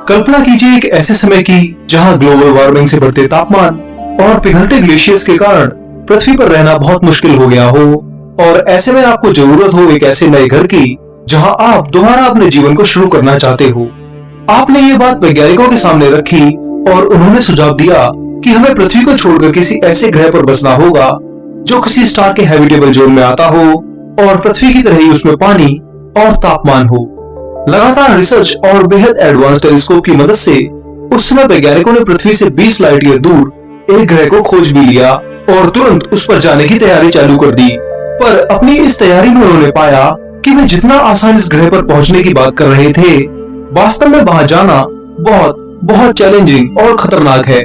कल्पना कीजिए एक ऐसे समय की जहां ग्लोबल वार्मिंग से बढ़ते तापमान और पिघलते ग्लेशियर्स के कारण पृथ्वी पर रहना बहुत मुश्किल हो गया हो, और ऐसे में आपको जरूरत हो एक ऐसे नए घर की जहां आप दोबारा अपने जीवन को शुरू करना चाहते हो। आपने ये बात वैज्ञानिकों के सामने रखी और उन्होंने सुझाव दिया कि हमें पृथ्वी को छोड़कर किसी ऐसे ग्रह पर बसना होगा जो किसी स्टार के हैबिटेबल जोन में आता हो और पृथ्वी की तरह ही उसमें पानी और तापमान हो। लगातार रिसर्च और बेहद एडवांस टेलीस्कोप की मदद से उस समय वैज्ञानिकों ने पृथ्वी से 20 लाइट ईयर दूर एक ग्रह को खोज भी लिया और तुरंत उस पर जाने की तैयारी चालू कर दी। पर अपनी इस तैयारी में उन्होंने पाया कि वे जितना आसान इस ग्रह पर पहुंचने की बात कर रहे थे, वास्तव में वहां जाना बहुत बहुत चैलेंजिंग और खतरनाक है।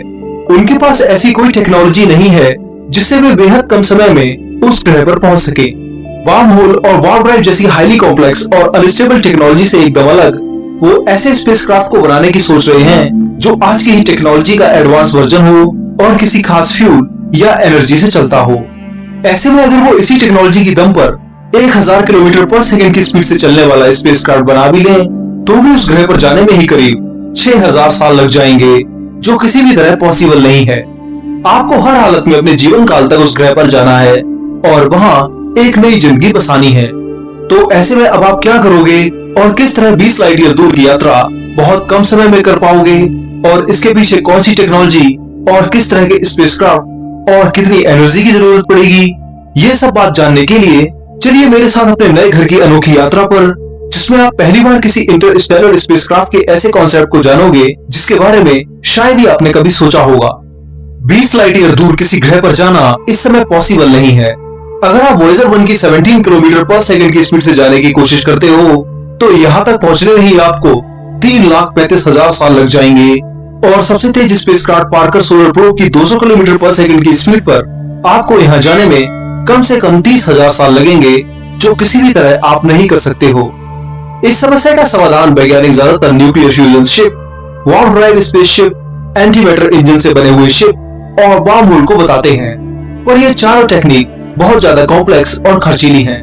उनके पास ऐसी कोई टेक्नोलॉजी नहीं है जिससे वे बेहद कम समय में उस ग्रह पर पहुंच सके। वार्म होल और वार्म ड्राइव जैसी हाईली कॉम्प्लेक्स और अनस्टेबल टेक्नोलॉजी से एकदम अलग वो ऐसे स्पेसक्राफ्ट को बनाने की सोच रहे हैं जो आज की ही टेक्नोलॉजी का एडवांस वर्जन हो और किसी खास फ्यूल या एनर्जी से चलता हो। ऐसे में अगर वो इसी टेक्नोलॉजी की दम पर 1000 किलोमीटर पर सेकंड की स्पीड से चलने वाला स्पेसक्राफ्ट बना भी लें, तो भी उस ग्रह पर जाने में ही करीब 6000 साल लग जाएंगे, जो किसी भी तरह पॉसिबल नहीं है। आपको हर हालत में अपने जीवन काल तक उस ग्रह पर जाना है और वहाँ एक नई जिंदगी बसानी है। तो ऐसे में अब आप क्या करोगे और किस तरह 20 लाइट ईयर दूर की यात्रा बहुत कम समय में कर पाओगे, और इसके पीछे कौन सी टेक्नोलॉजी और किस तरह के स्पेसक्राफ्ट और कितनी एनर्जी की जरूरत पड़ेगी, ये सब बात जानने के लिए चलिए मेरे साथ अपने नए घर की अनोखी यात्रा पर, जिसमें आप पहली बार किसी इंटरस्टेलर स्पेसक्राफ्ट के ऐसे कॉन्सेप्ट को जानोगे जिसके बारे में शायद ही आपने कभी सोचा होगा। 20 लाइट ईयर दूर किसी ग्रह पर जाना इस समय पॉसिबल नहीं है। अगर आप वॉयेजर 1 की 17 किलोमीटर पर सेकंड की स्पीड से जाने की कोशिश करते हो, तो यहाँ तक पहुँचने में ही आपको 3,35,000 साल लग जाएंगे, और सबसे तेज स्पेसक्राफ्ट पार्कर सोलर प्रोब की 200 किलोमीटर पर सेकंड की स्पीड पर आपको यहाँ जाने में कम से कम 30,000 साल लगेंगे, जो किसी भी तरह आप नहीं कर सकते हो। इस समस्या का समाधान वैज्ञानिक ज्यादातर nuclear fusion ship, warm drive spaceship, antimatter engine से बने हुए शिप और वार्म होल को बताते हैं, पर ये चारों टेक्निक बहुत ज्यादा कॉम्प्लेक्स और खर्चीली हैं।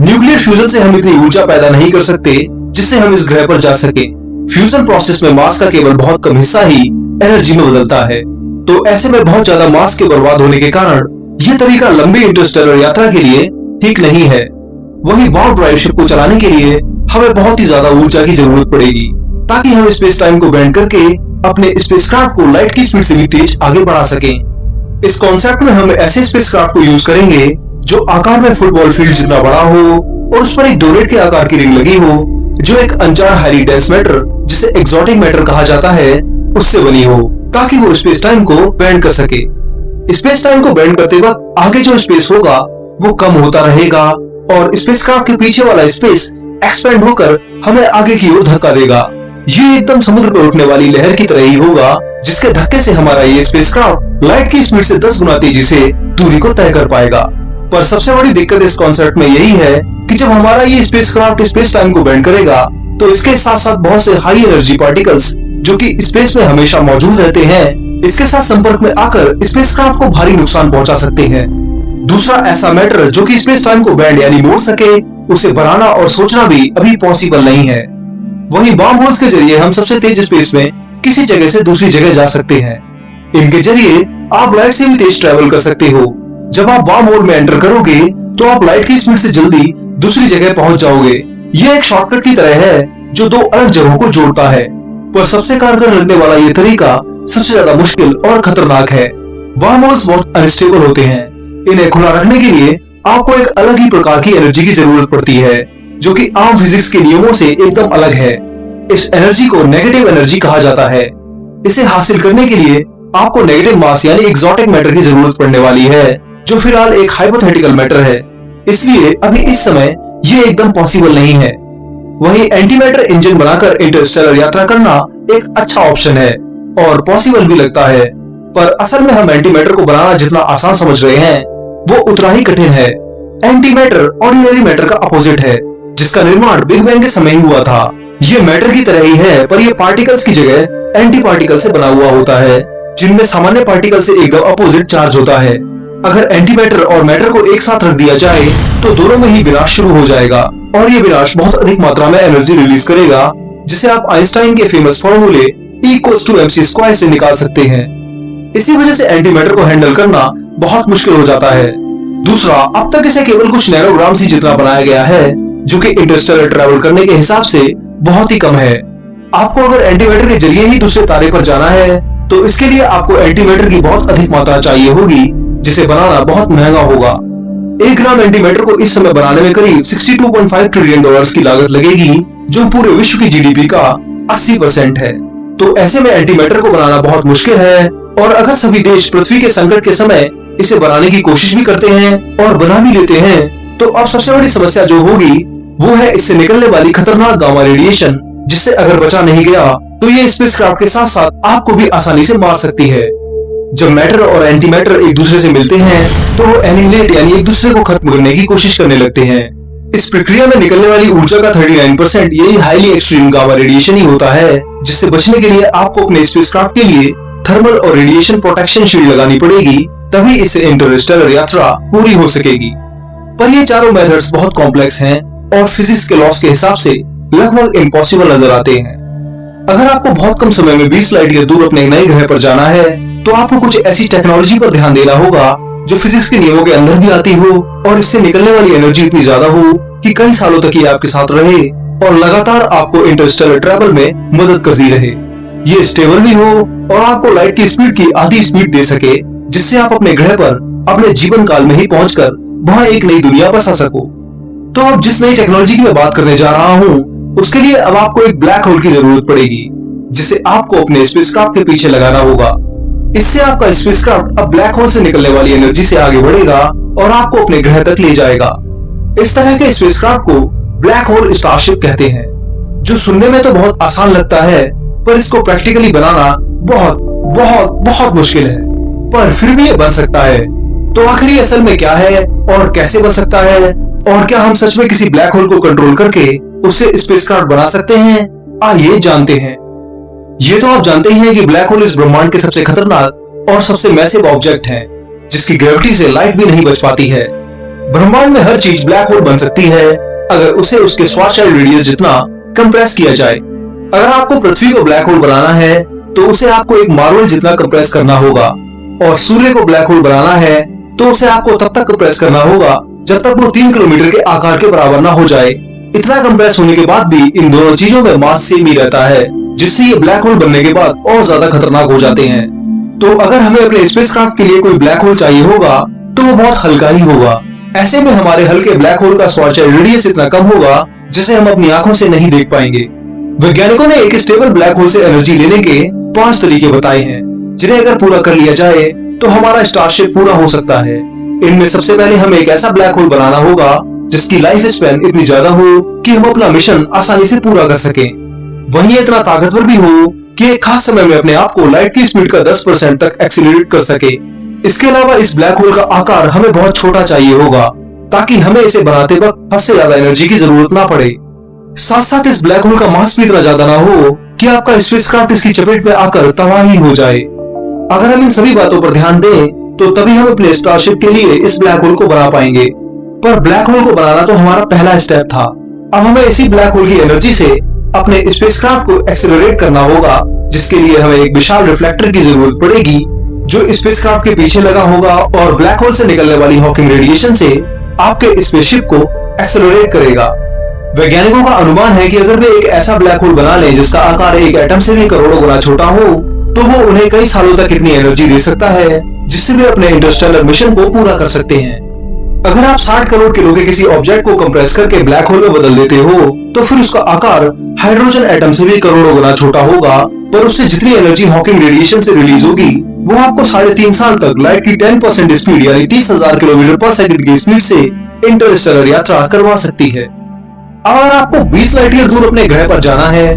न्यूक्लियर फ्यूजन से हम इतनी ऊर्जा पैदा नहीं कर सकते जिससे हम इस ग्रह पर जा सके। फ्यूजन प्रोसेस में मास का केवल बहुत कम हिस्सा ही एनर्जी में बदलता है, तो ऐसे में बहुत ज्यादा मास के बर्बाद होने के कारण यह तरीका लंबी इंटरस्टेलर यात्रा के लिए ठीक नहीं है। वहीं वार्म ड्राइव शिप को चलाने के लिए हमें बहुत ही ज्यादा ऊर्जा की जरूरत पड़ेगी, ताकि हम स्पेस टाइम को बेंड करके अपने स्पेसक्राफ्ट को लाइट की स्पीड से भी तेज आगे बढ़ा सकें। इस कॉन्सेप्ट में हम ऐसे स्पेसक्राफ्ट को यूज करेंगे जो आकार में फुटबॉल फील्ड जितना बड़ा हो और उस पर एक डोनेट के आकार की रिंग लगी हो, जो एक अनजान हाईली डेंस मैटर, जिसे एक्सोटिक मैटर कहा जाता है, उससे बनी हो, ताकि वो स्पेस टाइम को बेंड कर सके। स्पेस टाइम को बेंड करते वक्त आगे जो स्पेस होगा वो कम होता रहेगा और स्पेसक्राफ्ट के पीछे वाला स्पेस एक्सपेंड होकर हमें आगे की ओर धक्का देगा। ये एकदम समुद्र पर उठने वाली लहर की तरह ही होगा, जिसके धक्के से हमारा ये स्पेसक्राफ्ट लाइट की स्पीड से 10 गुना तेजी से दूरी को तय कर पाएगा। पर सबसे बड़ी दिक्कत इस कॉन्सेप्ट में यही है कि जब हमारा ये स्पेसक्राफ्ट स्पेस टाइम को बेंड करेगा, तो इसके साथ साथ बहुत से हाई एनर्जी पार्टिकल्स जो कि स्पेस में हमेशा मौजूद रहते हैं, इसके साथ संपर्क में आकर स्पेसक्राफ्ट को भारी नुकसान पहुंचा सकते हैं। दूसरा ऐसा मैटर जो कि स्पेस टाइम को बेंड यानी मोड़ सके, उसे बनाना और सोचना भी अभी पॉसिबल नहीं है। वहीं वार्म होल्स के जरिए हम सबसे तेज स्पेस में किसी जगह से दूसरी जगह जा सकते हैं। इनके जरिए आप लाइट से भी तेज ट्रैवल कर सकते हो। जब आप वार्म होल में एंटर करोगे, तो आप लाइट की स्पीड से जल्दी दूसरी जगह पहुंच जाओगे। ये एक शॉर्टकट की तरह है जो दो अलग जगहों को जोड़ता है, पर सबसे कारगर लगने वाला ये तरीका सबसे ज्यादा मुश्किल और खतरनाक है। वार्म होल्स बहुत अनस्टेबल होते हैं। इन्हें खुला रखने के लिए आपको एक अलग ही प्रकार की एनर्जी की जरूरत पड़ती है, जो कि आम फिजिक्स के नियमों से एकदम अलग है। इस एनर्जी को नेगेटिव एनर्जी कहा जाता है। इसे हासिल करने के लिए आपको नेगेटिव मास यानी एक्सोटिक मैटर की जरूरत पड़ने वाली है, जो फिलहाल एक हाइपोथेटिकल मैटर है, इसलिए अभी इस समय ये एकदम पॉसिबल नहीं है। वहीं एंटीमैटर इंजन बनाकर इंटरस्टेलर यात्रा करना एक अच्छा ऑप्शन है और पॉसिबल भी लगता है, पर असल में हम एंटीमैटर को बनाना जितना आसान समझ रहे हैं, वो उतना ही कठिन है। एंटीमैटर ऑर्डिनरी मैटर का अपोजिट है, जिसका निर्माण बिग बैंग के समय ही हुआ था। ये मैटर की तरह ही है, पर ये पार्टिकल्स की जगह एंटी पार्टिकल से बना हुआ होता है, जिनमें सामान्य पार्टिकल से एकदम अपोजिट चार्ज होता है। अगर एंटीमैटर और मैटर को एक साथ रख दिया जाए तो दोनों में ही विनाश शुरू हो जाएगा और ये विनाश बहुत अधिक मात्रा में एनर्जी रिलीज करेगा, जिसे आप आइंस्टाइन के फेमस फॉर्मूले E=mc² से निकाल सकते हैं। इसी वजह से एंटी मैटर को हैंडल करना बहुत मुश्किल हो जाता है। दूसरा, अब तक इसे केवल कुछ नैनोग्राम ही जितना बनाया गया है, जो कि इंटरस्टेलर ट्रैवल करने के हिसाब से बहुत ही कम है। आपको अगर एंटी मैटर के जरिए ही दूसरे तारे पर जाना है, तो इसके लिए आपको एंटी मैटर की बहुत अधिक मात्रा चाहिए होगी, जिसे बनाना बहुत महंगा होगा। 1 ग्राम एंटी मैटर को इस समय बनाने में करीब $62.5 ट्रिलियन की लागत लगेगी, जो पूरे विश्व की जीडीपी का 80% है। तो ऐसे में एंटी मैटर को बनाना बहुत मुश्किल है, और अगर सभी देश पृथ्वी के संकट के समय इसे बनाने की कोशिश भी करते हैं और बना भी लेते हैं, तो अब सबसे बड़ी समस्या जो होगी वो है इससे निकलने वाली खतरनाक गामा रेडिएशन, जिससे अगर बचा नहीं गया तो ये स्पेसक्राफ्ट के साथ साथ आपको भी आसानी से मार सकती है। जब मैटर और एंटी मैटर एक दूसरे से मिलते हैं तो वो एनिहिलेट यानी एक दूसरे को खत्म करने की कोशिश करने लगते हैं। इस प्रक्रिया में निकलने वाली ऊर्जा का 39% यही हाईली एक्सट्रीम गामा रेडिएशन ही होता है, जिससे बचने के लिए आपको अपने स्पेसक्राफ्ट के लिए थर्मल और रेडिएशन प्रोटेक्शन शील्ड लगानी पड़ेगी, तभी इससे इंटरस्टेलर यात्रा पूरी हो सकेगी। पर ये चारों मेथड्स बहुत कॉम्प्लेक्स हैं और फिजिक्स के लॉस के हिसाब से लगभग इम्पॉसिबल नजर आते हैं। अगर आपको बहुत कम समय में 20 लाइट ईयर दूर अपने नए ग्रह पर जाना है, तो आपको कुछ ऐसी टेक्नोलॉजी पर ध्यान देना होगा जो फिजिक्स के नियमों के अंदर भी आती हो और इससे निकलने वाली एनर्जी इतनी ज्यादा हो कि कई सालों तक ये आपके साथ रहे और लगातार आपको इंटरस्टेलर ट्रैवल में मदद करती रहे। ये स्टेबल भी हो और आपको लाइट की स्पीड की आधी स्पीड दे सके, जिससे आप अपने ग्रह पर अपने जीवन काल में ही पहुंचकर वहां एक नई दुनिया बसा सको। तो अब जिस नई टेक्नोलॉजी की मैं बात करने जा रहा हूँ, उसके लिए अब आपको एक ब्लैक होल की जरूरत पड़ेगी, जिसे आपको अपने स्पेसक्राफ्ट के पीछे लगाना होगा। इससे आपका स्पेसक्राफ्ट अब ब्लैक होल से निकलने वाली एनर्जी से आगे बढ़ेगा और आपको अपने ग्रह तक ले जाएगा। इस तरह के स्पेसक्राफ्ट को ब्लैक होल स्टारशिप कहते हैं, जो सुनने में तो बहुत आसान लगता है, पर इसको प्रैक्टिकली बनाना बहुत बहुत बहुत मुश्किल है, पर फिर भी ये बन सकता है। तो आखिर ये असल में क्या है और कैसे बन सकता है, और क्या हम सच में किसी ब्लैक होल को कंट्रोल करके उससे स्पेसक्राफ्ट बना सकते हैं? आइए जानते हैं। ये तो आप जानते ही हैं कि ब्लैक होल इस ब्रह्मांड के सबसे खतरनाक और सबसे मैसिव ऑब्जेक्ट है, जिसकी ग्रेविटी से लाइट भी नहीं बच पाती है। ब्रह्मांड में हर चीज ब्लैक होल बन सकती है अगर उसे उसके श्वार्टज़ाइल्ड रेडियस जितना कंप्रेस किया जाए। अगर आपको पृथ्वी को ब्लैक होल बनाना है, तो उसे आपको एक मार्बल जितना कंप्रेस करना होगा, और सूर्य को ब्लैक होल बनाना है तो उसे आपको तब तक कंप्रेस करना होगा जब तक वो 3 किलोमीटर के आकार के बराबर ना हो जाए। इतना कंप्रेस होने के बाद भी इन दोनों चीजों में मास सेम ही रहता है, जिससे ये ब्लैक होल बनने के बाद और ज्यादा खतरनाक हो जाते हैं। तो अगर हमें अपने स्पेसक्राफ्ट के लिए कोई ब्लैक होल चाहिए होगा, तो वो बहुत हल्का ही होगा। ऐसे में हमारे हल्के ब्लैक होल का श्वार्टज़ाइल्ड रेडियस इतना कम होगा जिसे हम अपनी आंखों से नहीं देख पाएंगे। वैज्ञानिकों ने एक स्टेबल ब्लैक होल से एनर्जी लेने के 5 तरीके बताए हैं, जिन्हें अगर पूरा कर लिया जाए तो हमारा स्टारशिप पूरा हो सकता है। इनमें सबसे पहले हमें एक ऐसा ब्लैक होल बनाना होगा जिसकी लाइफ स्पैन इतनी ज्यादा हो कि हम अपना मिशन आसानी से पूरा कर सकें। वहीं इतना ताकतवर भी हो कि एक खास समय में अपने आप को लाइट की स्पीड का 10% तक एक्सीलरेट कर सके। इसके अलावा इस ब्लैक होल का आकार हमें बहुत छोटा चाहिए होगा, ताकि हमें इसे बनाते वक्त हद से ज्यादा एनर्जी की जरूरत ना पड़े। साथ साथ इस ब्लैक होल का मास भी इतना ज्यादा ना हो कि आपका स्पेसक्राफ्ट इसकी चपेट में आकर तबाही हो जाए। अगर हम इन सभी बातों पर ध्यान दें, तो तभी हम अपने स्टारशिप के लिए इस ब्लैक होल को बना पाएंगे। पर ब्लैक होल को बनाना तो हमारा पहला स्टेप था। अब हमें इसी ब्लैक होल की एनर्जी से अपने स्पेसक्राफ्ट को एक्सेलरेट करना होगा, जिसके लिए हमें एक विशाल रिफ्लेक्टर की जरूरत पड़ेगी, जो स्पेसक्राफ्ट के पीछे लगा होगा और ब्लैक होल से निकलने वाली हॉकिंग रेडिएशन से आपके स्पेसशिप को एक्सेलरेट करेगा। वैज्ञानिकों का अनुमान है कि अगर वे एक ऐसा ब्लैक होल बना लें जिसका आकार एक एटम से भी करोड़ों गुना छोटा हो, तो वो उन्हें कई सालों तक इतनी एनर्जी दे सकता है जिससे वे अपने इंटरस्टेलर मिशन को पूरा कर सकते हैं। अगर आप 60 करोड़ किलो के किसी ऑब्जेक्ट को कंप्रेस करके ब्लैक होल में बदल देते हो, तो फिर उसका आकार हाइड्रोजन एटम से भी करोड़ों गुना छोटा होगा, पर उससे जितनी एनर्जी हॉकिंग रेडिएशन से रिलीज होगी, वो आपको 3.5 साल तक लाइट की 10% स्पीड यानी 30,000 किलोमीटर पर सेकंड की स्पीड से इंटरस्टेलर यात्रा करवा सकती है। अगर आपको 20 लाइट ईयर दूर अपने ग्रह पर जाना है,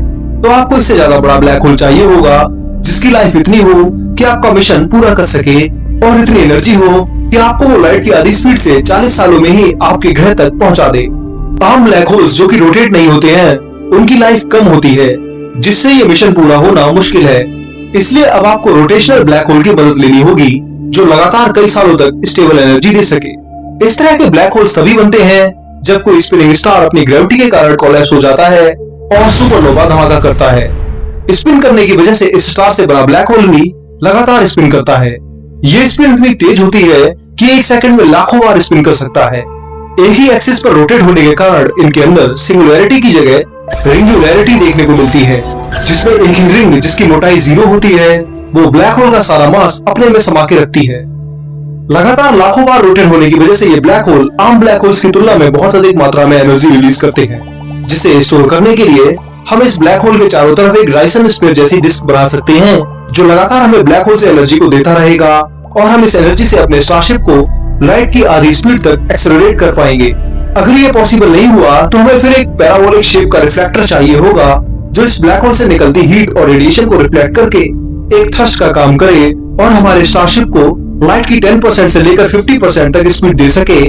तो आपको इससे ज्यादा बड़ा ब्लैक होल चाहिए होगा, जिसकी लाइफ इतनी हो कि आपका मिशन पूरा कर सके, और इतनी एनर्जी हो कि आपको वो लाइट की आधी स्पीड से 40 सालों में ही आपके ग्रह तक पहुंचा दे। आम ब्लैक होल्स जो कि रोटेट नहीं होते हैं, उनकी लाइफ कम होती है, जिससे ये मिशन पूरा होना मुश्किल है। इसलिए अब आपको रोटेशनल ब्लैक होल की मदद लेनी होगी, जो लगातार कई सालों तक स्टेबल एनर्जी दे सके। इस तरह के ब्लैक होल तभी बनते हैं जब कोई स्पिनिंग स्टार अपनी ग्रेविटी के कारण कोलैप्स हो जाता है और सुपरनोवा धमाका करता है। स्पिन करने की वजह से इस स्टार से बना ब्लैक होल भी लगातार स्पिन करता है। ये स्पिन इतनी तेज होती है कि एक सेकंड में लाखों बार स्पिन कर सकता है। एक ही एक्सिस पर रोटेट होने के कारण इनके अंदर सिंगुलैरिटी की जगह रिंगुलैरिटी देखने को मिलती है, जिसमें एक ही रिंग जिसकी मोटाई 0 होती है वो ब्लैक होल का सारा मास अपने में समा के रखती है। लगातार लाखों बार रोटेट होने की वजह से ये ब्लैक होल आम ब्लैक होल्स की तुलना में बहुत अधिक मात्रा में एनर्जी रिलीज करते हैं, जिसे स्टोर करने के लिए हम इस ब्लैक होल के चारों तरफ एक डायसन स्फीयर जैसी डिस्क बना सकते हैं, जो लगातार हमें ब्लैक होल से एनर्जी को देता रहेगा और हम इस एनर्जी से अपने स्टारशिप को लाइट की आधी स्पीड तक एक्सेलरेट कर पाएंगे। अगर ये पॉसिबल नहीं हुआ तो हमें फिर एक पैराबोलिक शेप का रिफ्लेक्टर चाहिए होगा, जो इस ब्लैक होल से निकलती हीट और रेडिएशन को रिफ्लेक्ट करके एक थ्रस्ट का काम करे और हमारे स्टारशिप को लाइट की 10% से लेकर 50% तक स्पीड दे सके,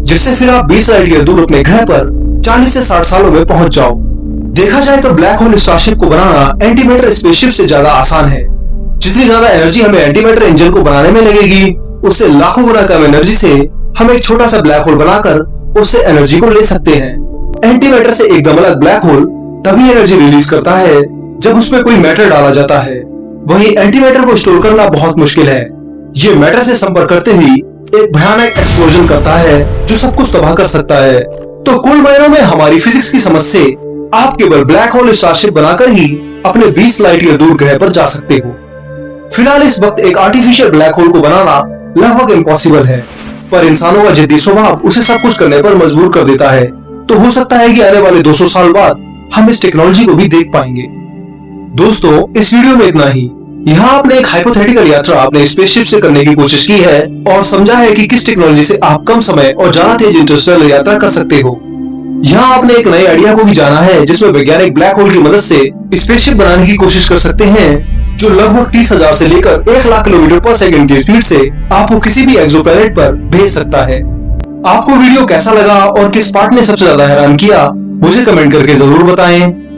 जिससे फिर आप 20 लाइट ईयर दूर अपने ग्रह पर 40 से 60 सालों में पहुंच जाओ। देखा जाए तो ब्लैक होल स्टारशिप को बनाना एंटीमैटर स्पेसशिप से ज्यादा आसान है। जितनी ज्यादा एनर्जी हमें एंटीमैटर इंजन को बनाने में लगेगी, उससे लाखों गुना कम एनर्जी से हम एक छोटा सा ब्लैक होल बनाकर उससे एनर्जी को ले सकते हैं। एंटीमैटर से एकदम अलग ब्लैक होल तभी एनर्जी रिलीज करता है जब उसमें कोई मैटर डाला जाता है। वहीं एंटीमैटर को स्टोर करना बहुत मुश्किल है। ये मैटर से संपर्क करते ही एक भयानक एक्सप्लोजन करता है जो सब कुछ तबाह कर सकता है। तो कुल मायनों में हमारी फिजिक्स की समझ से आप केवल ब्लैक होल स्टारशिप बनाकर ही अपने 20 लाइट ईयर दूर ग्रह पर जा सकते हो। फिलहाल इस वक्त एक आर्टिफिशियल ब्लैक होल को बनाना लगभग इम्पॉसिबल है, पर इंसानों का जिद्दी स्वभाव उसे सब कुछ करने पर मजबूर कर देता है। तो हो सकता है कि आने वाले 200 साल बाद हम इस टेक्नोलॉजी को भी देख पाएंगे। दोस्तों, इस वीडियो में इतना ही। यहाँ आपने एक हाइपोथेटिकल यात्रा अपने स्पेसशिप से करने की कोशिश की है और समझा है कि किस टेक्नोलॉजी से आप कम समय और ज्यादा तेज इंटरस्टेलर यात्रा कर सकते हो। यहाँ आपने एक नए आइडिया को भी जाना है, जिसमें वैज्ञानिक ब्लैक होल की मदद से स्पेसशिप बनाने की कोशिश कर सकते हैं, जो लगभग 30,000 से लेकर 1,00,000 किलोमीटर पर सेकंड की स्पीड से आपको किसी भी एक्सोप्लैनेट पर भेज सकता है। आपको वीडियो कैसा लगा और किस पार्ट ने सबसे ज्यादा हैरान किया, मुझे कमेंट करके जरूर बताएं।